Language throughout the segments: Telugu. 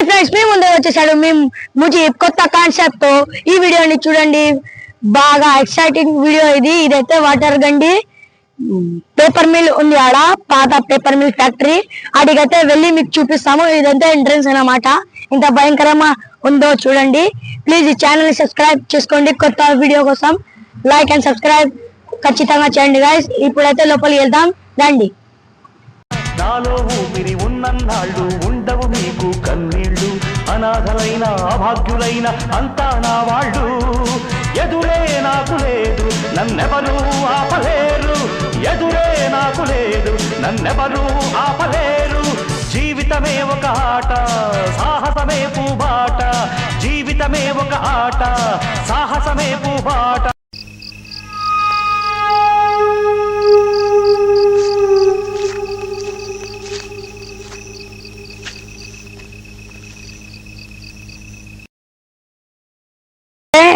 ఫ్రెండ్స్ మీ ముందు వచ్చేసాడు ముజీబ్ కొత్త కాన్సెప్ట్ తో ఈ వీడియోని చూడండి. బాగా ఎక్సైటింగ్ వీడియో ఇదైతే వాటర్ గండి పేపర్ మిల్ ఉంది ఆడ, పాత పేపర్ మిల్ ఫ్యాక్టరీ. అడిగైతే వెళ్ళి మీకు చూపిస్తాము. ఇదంతా ఎంట్రన్స్ అన్నమాట. ఇంత భయంకరంగా ఉందో చూడండి. ప్లీజ్ ఈ ఛానల్ ని సబ్స్క్రైబ్ చేసుకోండి. కొత్త వీడియో కోసం లైక్ అండ్ సబ్స్క్రైబ్ ఖచ్చితంగా చేయండి గైస్. ఇప్పుడైతే లోపలికి వెళ్దాం రండి. నాలో ఊపిరి ఉన్నన్నాళ్ళు ఉండవు మీకు కన్నీళ్ళు, అనాథలైన అభాగ్యులైన అంతా నా వాళ్ళు. ఎదురే నాకు లేదు నన్నెవరూ ఆపలేరు, ఎదురే నాకు లేదు నన్నెవరూ ఆపలేరు. జీవితమే ఒక ఆట, సాహసమే పూబాట, జీవితమే ఒక ఆట, సాహసమే పూబాట.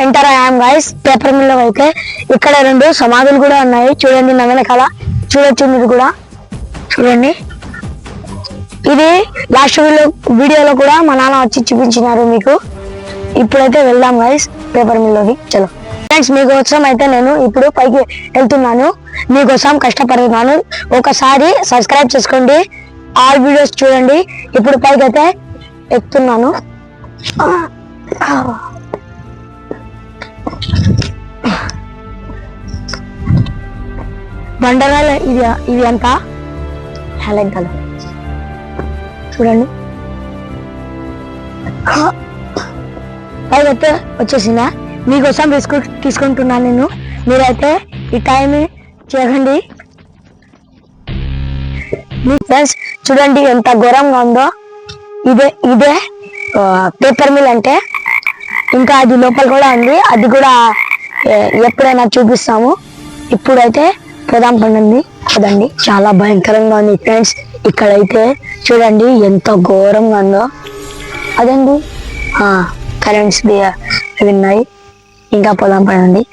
ఎంటర్ అయ్యాం గైస్ పేపర్ మిల్ లో. అయితే ఇక్కడ 2 సమాధులు కూడా ఉన్నాయి చూడండి. నా వెనకాల చూడొచ్చు, మీరు కూడా చూడండి. ఇది లాస్ట్ వీడియోలో కూడా మా నాన్న వచ్చి చూపించినారు మీకు. ఇప్పుడైతే వెళ్దాం గైస్ పేపర్ మిల్ లోకి. చలో ఫ్రెండ్స్, మీకోసం అయితే నేను ఇప్పుడు పైకి వెళ్తున్నాను. మీకోసం కష్టపడుతున్నాను. ఒకసారి సబ్స్క్రైబ్ చేసుకోండి, ఆల్ వీడియోస్ చూడండి. ఇప్పుడు పైకి అయితే ఎక్కుతున్నాను. బండరాల ఇది అంతా హెలెంటలు చూడండి. పైకైతే వచ్చేసిందా. మీకోసం తీసుకుంటున్నాను నేను. మీరైతే ఈ టైం చేయకండి. మీ ఫ్రెండ్స్ చూడండి ఎంత ఘోరంగా ఉందో. ఇదే పేపర్ మిల్ అంటే. ఇంకా అది లోపల కూడా ఉంది, అది కూడా ఎప్పుడైనా చూపిస్తాము. ఇప్పుడైతే పోదాం పదండి. చాలా భయంకరంగా ఉంది ఫ్రెండ్స్. ఇక్కడైతే చూడండి ఎంత ఘోరంగా ఉందో. అదండి కరెంట్స్ అవి ఉన్నాయి. ఇంకా పోదాం పదండి.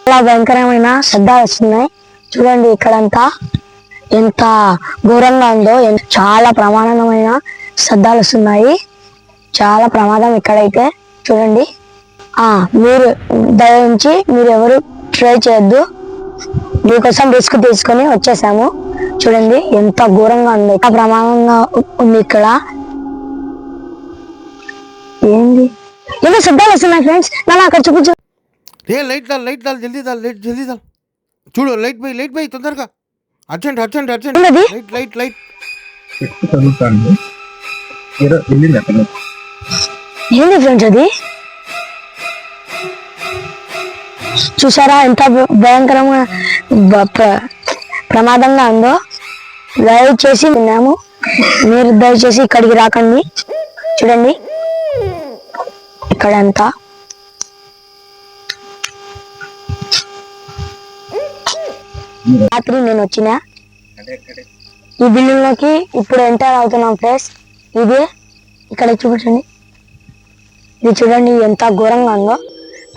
చాలా భయంకరమైన శబ్దాలు వస్తున్నాయి చూడండి. ఇక్కడంతా ఎంత ఘోరంగా ఉందో. చాలా ప్రమాదమైన శబ్దాలు వస్తున్నాయి. చాలా ప్రమాదం ఇక్కడైతే చూడండి. మీరు దయించి మీరు ఎవరు ట్రై చేయొద్దు. మీకోసం రిస్క్ తీసుకొని వచ్చేసాము. చూడండి ఎంత ఘోరంగా ఉంది, ఎంత ప్రమాదంగా ఉంది ఇక్కడ. ఏంది ఏదో శబ్దాలు వస్తున్నాయి ఫ్రెండ్స్. నన్ను అక్కడ చూపించు. లైట్ దాల్ జల్దీ దాల్ చూడు. లైట్ బై తొందరగా. అర్జెంట్ లైట్ ఏంది ఫ్రెండ్స్ అది? చూసారా ఎంత భయంకరంగా ప్రమాదంగా ఉందో. దయచేసి విన్నాము, మీరు దయచేసి ఇక్కడికి రాకండి. చూడండి ఇక్కడంతా రాత్రి నేను వచ్చిన ఈ బిల్డింగ్ లోకి ఇప్పుడు ఎంటర్ అవుతున్నాం ఫ్రెండ్స్. ఇది ఇక్కడ చూపించండి. ఇది చూడండి ఎంత ఘోరంగా ఉందో.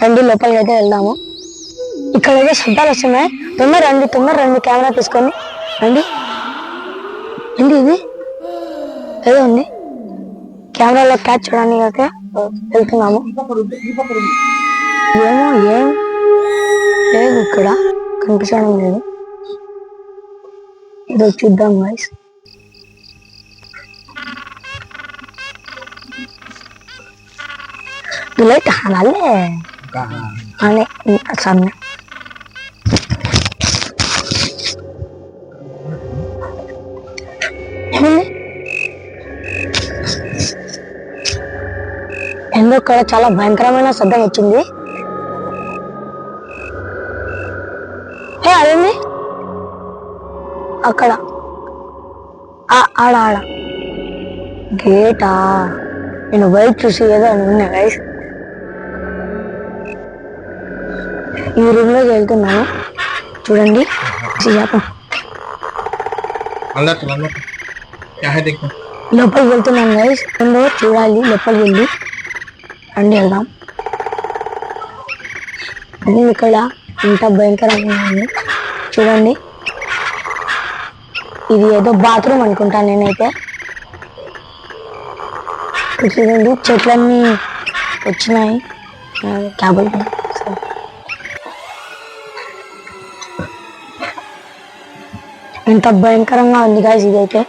రండి లోపలికి అయితే వెళ్దాము. ఇక్కడ ఏదో శబ్దాలు వస్తున్నాయి. తొందర రండి కెమెరా తీసుకొని రండి. ఏంటి ఇది? ఏదో ఉంది. కెమెరాలో క్యాచ్ చేయడానికి అయితే వెళ్తున్నాము. ఏం లేదు ఇక్కడ కనిపించడం లేదు. ఏదో చూద్దాం గైస్. లైట్ అనాలే అనే సార్నే. ఎందుకు ఇక్కడ చాలా భయంకరమైన శబ్దం వచ్చింది. అదేంది అక్కడ ఆడ గేటా? నేను బయట చూసి ఏదో ఉన్నా గైస్. ఈ రూమ్ లోకి వెళ్తున్నాను చూడండి చెప్ప లోపలికి వెళ్తున్నాను గైస్ చూడాలి లోపలికి వెళ్ళి రండి వెళ్దాం అన్ని ఇక్కడ ఇంత భయంకరంగా ఉంది చూడండి ఇది ఏదో బాత్రూమ్ అనుకుంటాను నేనైతే ఇక్కడ చూడండి చెట్లన్నీ వచ్చినాయి క్యాబుల్ ఎంత భయంకరంగా ఉంది గాయస్ ఇదైతే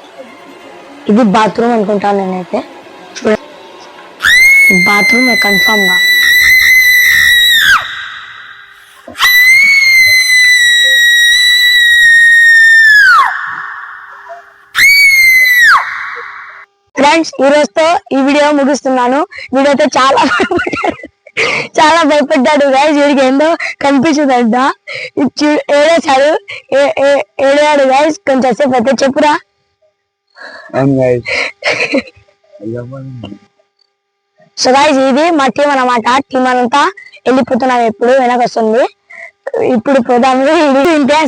ఇది బాత్రూమ్ అనుకుంటాను నేనైతే చూడండి బాత్రూమ్ కన్ఫామ్ గా ఫ్రెండ్స్ ఈ రోజుతో ఈ వీడియో ముగిస్తున్నాను వీడియోతో చాలా భయపడ్డాడు గాయస్ వీడికి ఏందో కనిపించదంట ఏడేశాడు ఏడాడు గాయస్ కొంచెం సేపు అయితే చెప్పురా సో గాయస్ ఇది మా టీం అన్నమాట టీం అంతా వెళ్ళిపోతున్నాం ఎప్పుడు వెనక వస్తుంది ఇప్పుడు పోదాము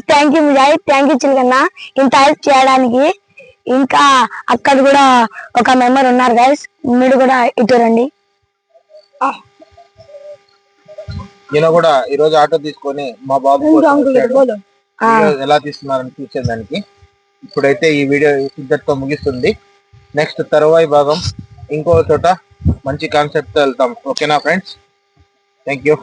థ్యాంక్ యూ ముజాయి థ్యాంక్ యూ చిలకన్న ఇంత హెల్ప్ చేయడానికి ఇంకా అక్కడ కూడా ఒక మెంబర్ ఉన్నారు గైస్ మీరు కూడా ఇటు రండి ఈయన కూడా ఈ రోజు ఆటో తీసుకొని మా బాబు ఎలా తీస్తున్నారని చూసేదానికి ఇప్పుడైతే ఈ వీడియో ఇద్దరితో ముగిస్తుంది నెక్స్ట్ తరువాయి భాగం ఇంకో చోట మంచి కాన్సెప్ట్ తో వెళ్తాం ఓకేనా ఫ్రెండ్స్ థ్యాంక్ యూ